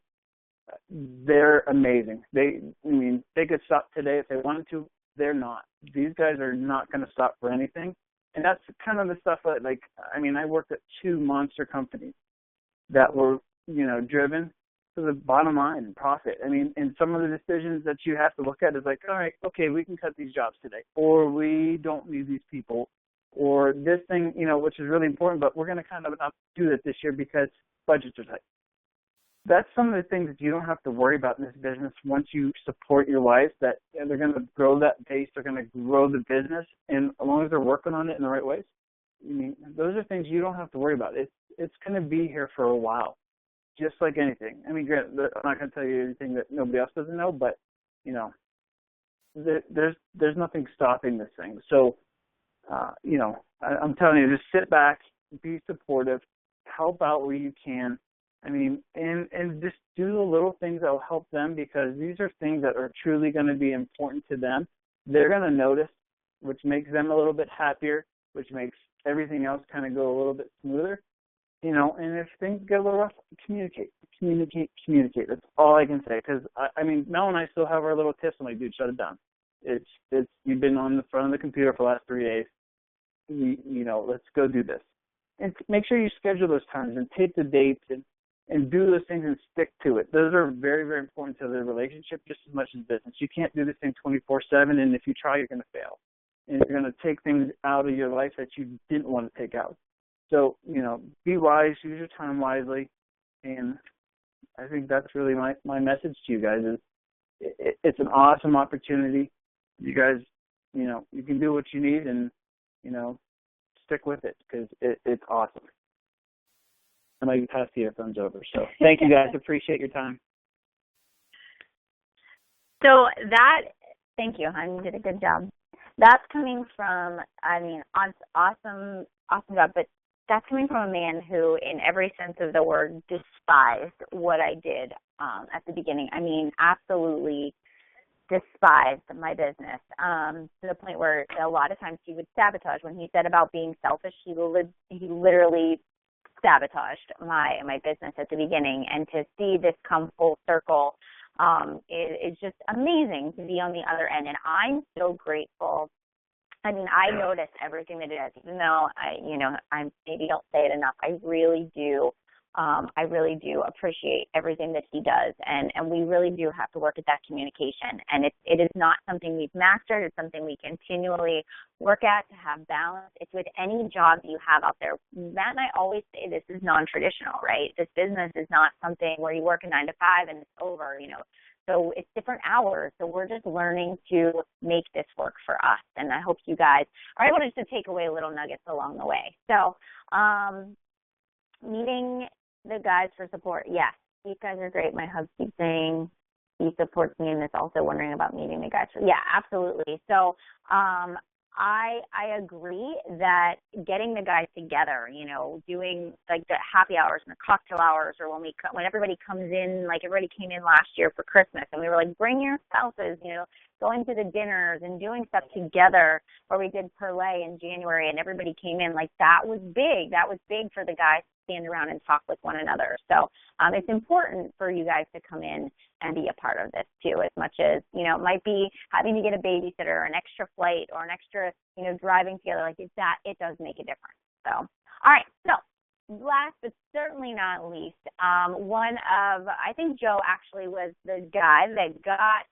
They're amazing. They could stop today if they wanted to. They're not. These guys are not going to stop for anything. And that's kind of the stuff that, like, I mean, I worked at 2 monster companies that were, you know, driven to the bottom line and profit. I mean, and some of the decisions that you have to look at is like, all right, okay, we can cut these jobs today, or we don't need these people, or this thing, you know, which is really important, but we're going to kind of not do that this year because budgets are tight. That's some of the things that you don't have to worry about in this business once you support your wives, that they're going to grow that base, they're going to grow the business, and as long as they're working on it in the right ways, I mean, those are things you don't have to worry about. It's going to be here for a while, just like anything. I mean, I'm not going to tell you anything that nobody else doesn't know, but, you know, there's nothing stopping this thing. So, you know, I'm telling you, just sit back, be supportive, help out where you can. I mean, and just do the little things that will help them, because these are things that are truly going to be important to them. They're going to notice, which makes them a little bit happier, which makes everything else kind of go a little bit smoother, you know. And if things get a little rough, communicate. That's all I can say, because, I mean, Mel and I still have our little tips. I'm like, dude, shut it down. You've been on the front of the computer for the last 3 days. You know, let's go do this. And make sure you schedule those times and take the dates and do those things and stick to it. Those are very, very important to the relationship just as much as business. You can't do this thing 24/7, and if you try, you're going to fail. And you're going to take things out of your life that you didn't want to take out. So, you know, be wise, use your time wisely, and I think that's really my message to you guys is it's an awesome opportunity. You guys, you know, you can do what you need and, you know, stick with it because it's awesome. I might pass the earphones over. So thank you guys. Appreciate your time. So thank you, hon. You did a good job. That's coming from, I mean, awesome job, but that's coming from a man who, in every sense of the word, despised what I did at the beginning. I mean, absolutely despised my business to the point where a lot of times he would sabotage. When he said about being selfish, he literally sabotaged my business at the beginning. And to see this come full circle is just amazing to be on the other end. And I'm so grateful. I mean, I notice everything that it is, even though I maybe don't say it enough. I really do appreciate everything that he does, and we really do have to work at that communication. And it is not something we've mastered. It's something we continually work at to have balance. It's with any job you have out there. Matt and I always say this is non-traditional, right? This business is not something where you work a 9 to 5 and it's over, you know. So it's different hours. So we're just learning to make this work for us. And I hope you guys are able to take away little nuggets along the way. So meeting the guys for support. Yes, you guys are great. My husband keeps saying he supports me and is also wondering about meeting the guys. Yeah, absolutely. So I agree that getting the guys together, you know, doing like the happy hours and the cocktail hours, or when everybody comes in, like everybody came in last year for Christmas, and we were like, bring your spouses, you know, going to the dinners and doing stuff together, or we did Perlay in January and everybody came in, like that was big. That was big for the guys stand around and talk with one another. So it's important for you guys to come in and be a part of this too, as much as, you know, it might be having to get a babysitter or an extra flight or an extra, you know, driving together. Like it does make a difference. So, all right. So last but certainly not least, I think Joe actually was the guy that got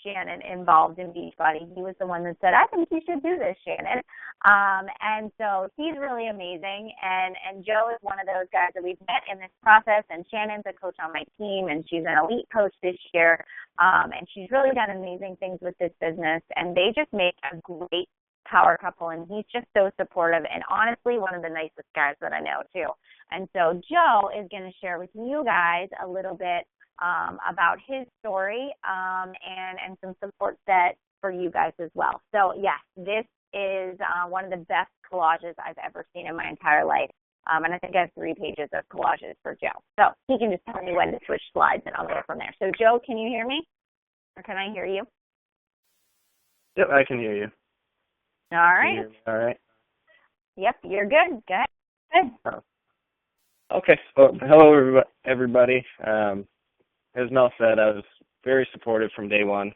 Shannon involved in Beachbody. He was the one that said, I think you should do this, Shannon. And so he's really amazing. And Joe is one of those guys that we've met in this process. And Shannon's a coach on my team, and she's an elite coach this year. And she's really done amazing things with this business. And they just make a great power couple. And he's just so supportive. And honestly, one of the nicest guys that I know, too. And so Joe is going to share with you guys a little bit about his story and some support set for you guys as well. So, yes, this is one of the best collages I've ever seen in my entire life. And I think I have 3 pages of collages for Joe. So he can just tell me when to switch slides, and I'll go from there. So, Joe, can you hear me? Or can I hear you? Yep, I can hear you. All right. Can you hear me all right? Yep, you're good. Good. Oh. Okay. Well, hello, everybody. As Mel said, I was very supportive from day one.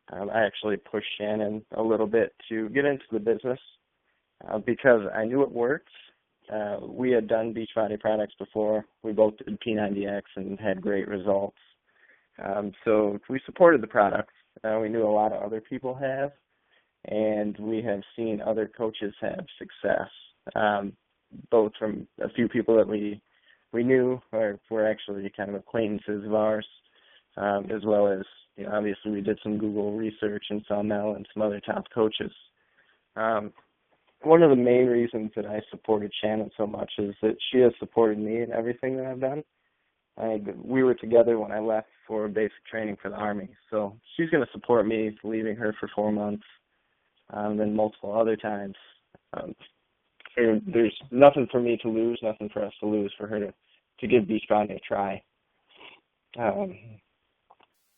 I actually pushed Shannon a little bit to get into the business because I knew it worked. We had done Beachbody products before. We both did P90X and had great results. So we supported the product. We knew a lot of other people have, and we have seen other coaches have success, both from a few people that we knew or were actually kind of acquaintances of ours, as well as, you know, obviously we did some Google research and saw Mel and some other top coaches. One of the main reasons that I supported Shannon so much is that she has supported me in everything that I've done. We were together when I left for basic training for the Army, so she's going to support me leaving her for 4 months, then multiple other times. There's nothing for me to lose, nothing for us to lose for her to give Beachbody a try.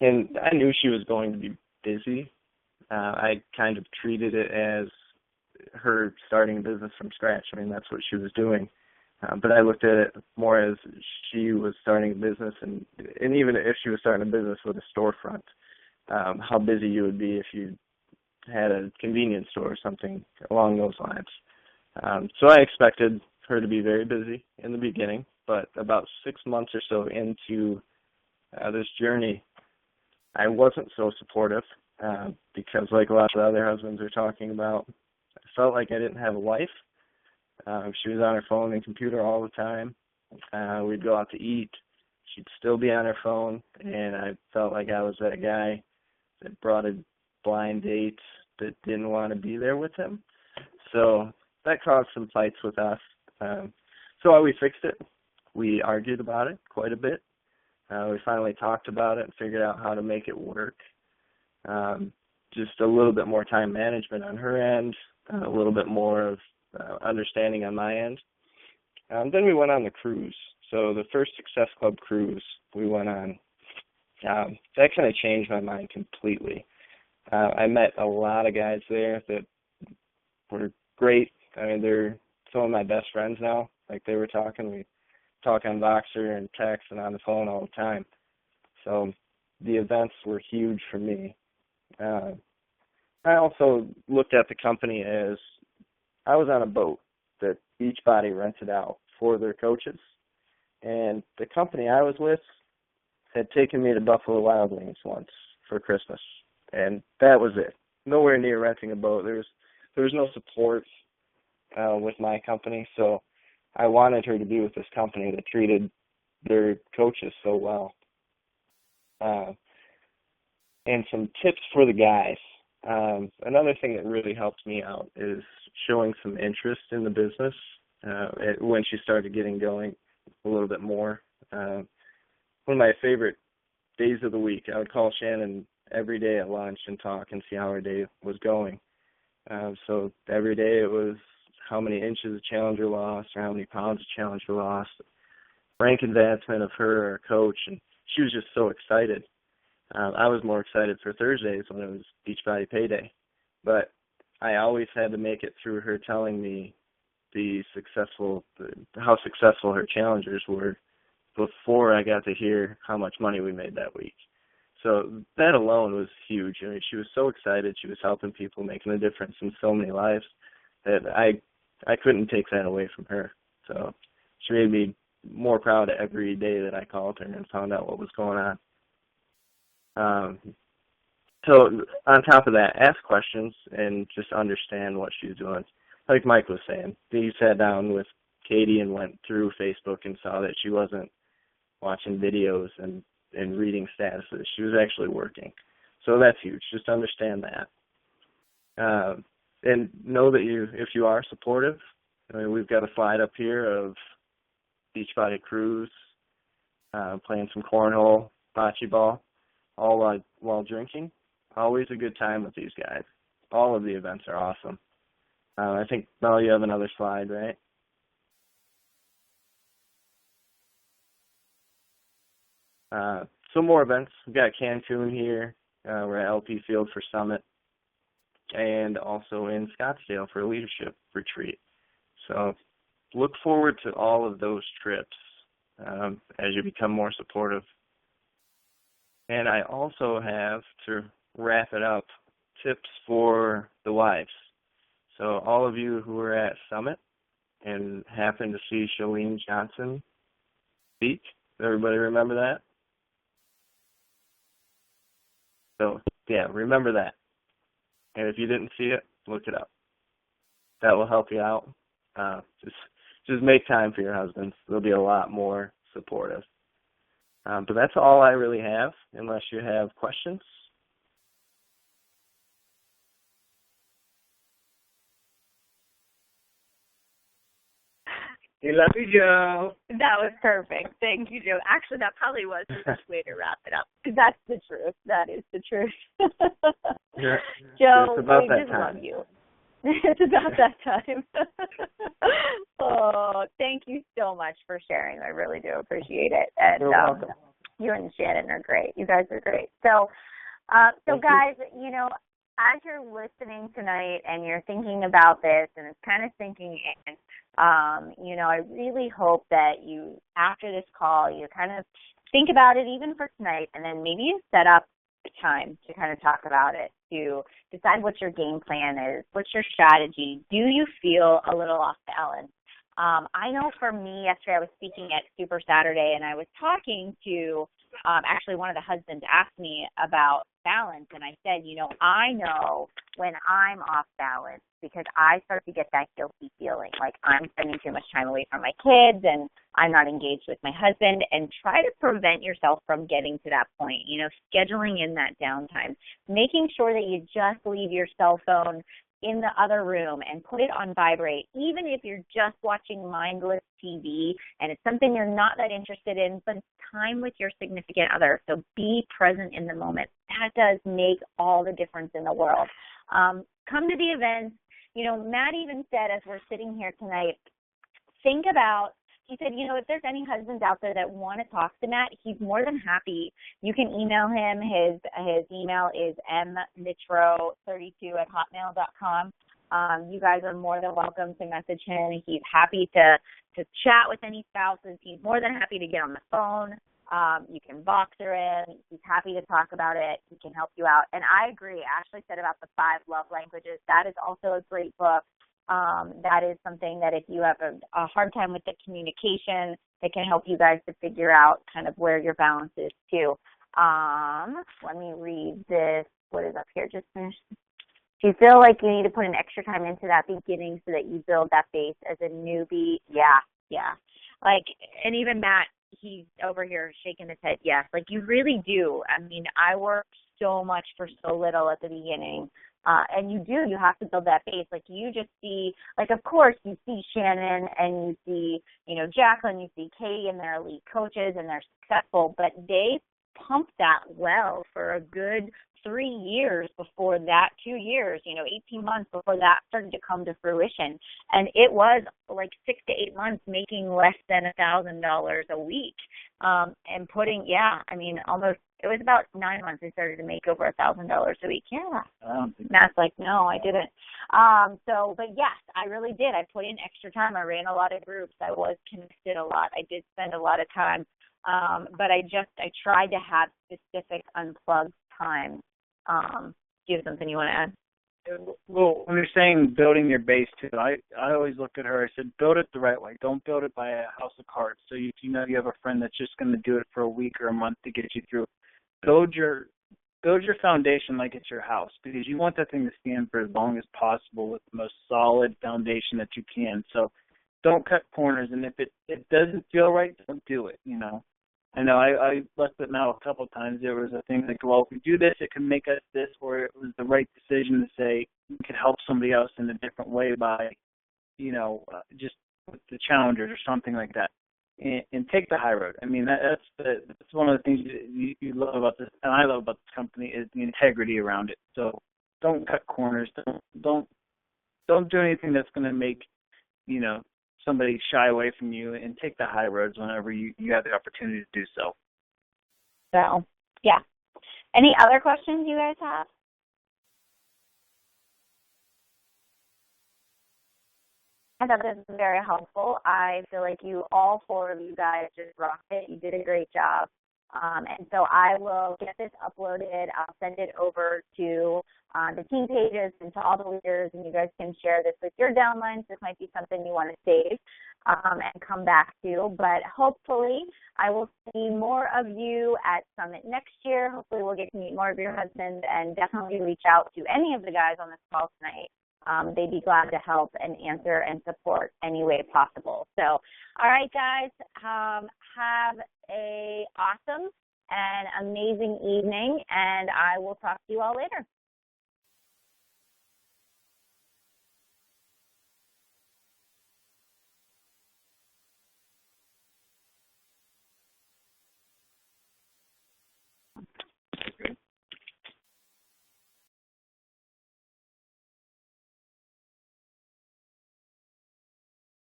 And I knew she was going to be busy. I kind of treated it as her starting a business from scratch. I mean, that's what she was doing. But I looked at it more as she was starting a business, and even if she was starting a business with a storefront, how busy you would be if you had a convenience store or something along those lines. So I expected her to be very busy in the beginning, but about 6 months or so into this journey, I wasn't so supportive because, like a lot of the other husbands are talking about, I felt like I didn't have a life. She was on her phone and computer all the time. We'd go out to eat. She'd still be on her phone, and I felt like I was that guy that brought a blind date that didn't want to be there with him. So that caused some fights with us. So we fixed it. We argued about it quite a bit. We finally talked about it and figured out how to make it work. Just a little bit more time management on her end, a little bit more of understanding on my end. Then we went on the cruise. So the first Success Club cruise we went on, that kind of changed my mind completely. I met a lot of guys there that were great. I mean, they're some of my best friends now. Like they were talking, we talk on Voxer and text and on the phone all the time. So the events were huge for me. I also looked at the company as I was on a boat that Beachbody rented out for their coaches. And the company I was with had taken me to Buffalo Wild Wings once for Christmas. And that was it. Nowhere near renting a boat. There was no support with my company. So I wanted her to be with this company that treated their coaches so well. And some tips for the guys. Another thing that really helped me out is showing some interest in the business when she started getting going a little bit more. One of my favorite days of the week, I would call Shannon every day at lunch and talk and see how her day was going. So every day it was how many inches a challenger lost or how many pounds a challenger lost, rank advancement of her or coach, and she was just so excited. I was more excited for Thursdays when it was Beachbody Payday, but I always had to make it through her telling me how successful her challengers were before I got to hear how much money we made that week. So that alone was huge. I mean, she was so excited. She was helping people, making a difference in so many lives that I couldn't take that away from her. So she made me more proud every day that I called her and found out what was going on. So on top of that, ask questions and just understand what she's doing. Like Mike was saying, he sat down with Katie and went through Facebook and saw that she wasn't watching videos and reading statuses. She was actually working. So that's huge. Just understand that. And know that if you are supportive, I mean, we've got a slide up here of Beachbody Cruise, playing some cornhole, bocce ball, all while drinking. Always a good time with these guys. All of the events are awesome. I think, Mel, you have another slide, right? Some more events. We've got Cancun here. We're at LP Field for Summit, and also in Scottsdale for a leadership retreat. So look forward to all of those trips as you become more supportive. And I also have, to wrap it up, tips for the wives. So all of you who were at Summit and happened to see Shalene Johnson speak, does everybody remember that? So, yeah, remember that. And if you didn't see it, look it up. That will help you out. Just make time for your husbands. They'll be a lot more supportive. But that's all I really have, unless you have questions. We love you, Joe. That was perfect. Thank you, Joe. Actually, that probably was the best way to wrap it up, because that's the truth. That is the truth. Yeah. Joe, It's about we that just time. love you. It's about that time. Oh, thank you so much for sharing. I really do appreciate it. And You're welcome. you and Shannon are great. You guys are great. So guys, you know, as you're listening tonight and you're thinking about this and it's kind of sinking in, you know, I really hope that you, after this call, you kind of think about it even for tonight, and then maybe you set up time to kind of talk about it, to decide what your game plan is, what's your strategy. Do you feel a little off balance? I know for me, yesterday I was speaking at Super Saturday, and I was talking to actually one of the husbands asked me about balance, and I said, you know, I know when I'm off balance because I start to get that guilty feeling, like I'm spending too much time away from my kids and I'm not engaged with my husband, and try to prevent yourself from getting to that point, you know, scheduling in that downtime, making sure that you just leave your cell phone in the other room and put it on vibrate, even if you're just watching mindless TV and it's something you're not that interested in, but it's time with your significant other. So be present in the moment. That does make all the difference in the world. Come to the events. You know, Matt even said, as we're sitting here tonight, think about, he said, you know, if there's any husbands out there that want to talk to Matt, he's more than happy. You can email him. His email is mmitro32@hotmail.com. You guys are more than welcome to message him. He's happy to chat with any spouses. He's more than happy to get on the phone. You can Voxer him. He's happy to talk about it. He can help you out. And I agree. Ashley said about the 5 love languages. That is also a great book. That is something that if you have a hard time with the communication, that can help you guys to figure out kind of where your balance is too. Let me read this. What is up here? Just finish. Do you feel like you need to put an extra time into that beginning so that you build that base as a newbie? Yeah. Like, and even Matt, he's over here shaking his head. Yes, like you really do. I mean, I worked so much for so little at the beginning. And you have to build that base. Like you just see, like of course you see Shannon and you see, you know, Jacqueline, you see Katie and they're elite coaches and they're successful, but they pumped that well for a good 3 years before that, 2 years, 18 months before that started to come to fruition. And it was like 6 to 8 months making less than $1,000 a week. And putting, almost, it was about 9 months I started to make over $1,000 a week. Yeah. Matt's like, no, I didn't. But yes, I really did. I put in extra time. I ran a lot of groups. I was connected a lot. I did spend a lot of time. But I tried to have specific unplugged time. Do you have something you want to add? Well, when you're saying building your base too, I always look at her. I said, build it the right way. Don't build it by a house of cards. So if you know you have a friend that's just going to do it for a week or a month to get you through, build your foundation like it's your house, because you want that thing to stand for as long as possible with the most solid foundation that you can. So don't cut corners, and if it doesn't feel right, don't do it. I know I left it now a couple of times. There was a thing like, well, if we do this, it can make us this, or it was the right decision to say we could help somebody else in a different way by, just with the challengers or something like that, and take the high road. I mean, that's one of the things you love about this, and I love about this company, is the integrity around it. So don't cut corners. Don't do anything that's going to make, somebody shy away from you, and take the high roads whenever you have the opportunity to do so. So, yeah. Any other questions you guys have? I thought this was very helpful. I feel like all four of you guys just rocked it. You did a great job. And so I will get this uploaded. I'll send it over to the team pages and to all the leaders, and you guys can share this with your downlines. This might be something you want to save and come back to. But hopefully I will see more of you at Summit next year. Hopefully we'll get to meet more of your husbands, and definitely reach out to any of the guys on this call tonight. They'd be glad to help and answer and support any way possible. So, all right, guys, have a awesome and amazing evening, and I will talk to you all later.